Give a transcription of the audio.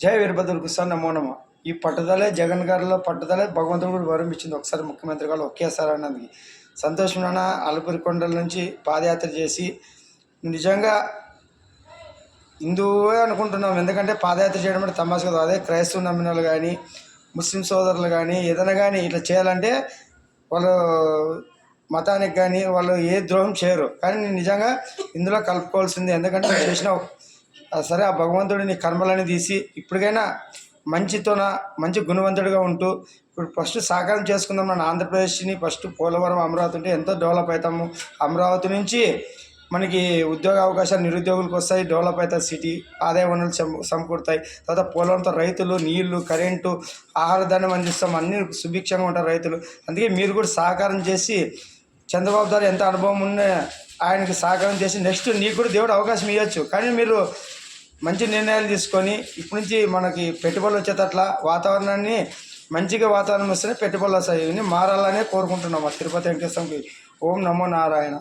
జై వీరభద్రుడికి సార్ నమో నమ. ఈ పట్టుదలే జగన్ గారిలో పట్టుదలే భగవంతుడు కూడా వరం ఇచ్చింది. ఒకసారి ముఖ్యమంత్రి గారు ఒకేసారి అన్నది సంతోషమైన అలుపురి కొండల నుంచి పాదయాత్ర చేసి నిజంగా హిందువే అనుకుంటున్నాం. ఎందుకంటే పాదయాత్ర చేయడం అంటే తమాషా కాదు. అదే క్రైస్తవ నమ్మిన వాళ్ళు కానీ ముస్లిం సోదరులు కానీ ఏదైనా కానీ ఇట్లా చేయాలంటే వాళ్ళు మతానికి కానీ వాళ్ళు ఏ ద్రోహం చేయరు. కానీ నేను నిజంగా ఇందులో కలుపుకోవాల్సింది. ఎందుకంటే నేను చేసిన సరే ఆ భగవంతుడిని కర్మలని తీసి ఇప్పటికైనా మంచి గుణవంతుడిగా ఉంటూ ఇప్పుడు ఫస్ట్ సాకారం చేసుకుందాం. మన ఆంధ్రప్రదేశ్ని ఫస్ట్ పోలవరం అమరావతి ఉంటే ఎంతో డెవలప్ అవుతాము. అమరావతి నుంచి మనకి ఉద్యోగ అవకాశాలు నిరుద్యోగులకు వస్తాయి, డెవలప్ అవుతుంది సిటీ, ఆదాయ వనరులు సమకూరుతాయి. తర్వాత పోలవరంతో రైతులు నీళ్లు, కరెంటు, ఆహార ధాన్యం అందిస్తాం, అన్ని సుభిక్షంగా ఉంటారు రైతులు. అందుకే మీరు కూడా సహకారం చేసి చంద్రబాబు గారు ఎంత అనుభవం ఉన్నా ఆయనకి సహకారం చేసి నెక్స్ట్ నీకు కూడా దేవుడు అవకాశం ఇవ్వచ్చు. కానీ మీరు మంచి నిర్ణయాలు తీసుకొని ఇప్పటి నుంచి మనకి పెట్టుబడులు వచ్చేటట్ల వాతావరణాన్ని మంచిగా వాతావరణం వస్తేనే పెట్టుబడులు వస్తాయి. ఇవన్నీ మారాలనే కోరుకుంటున్నాం. తిరుపతి వెంకటేశ్వరకి ఓం నమో నారాయణ.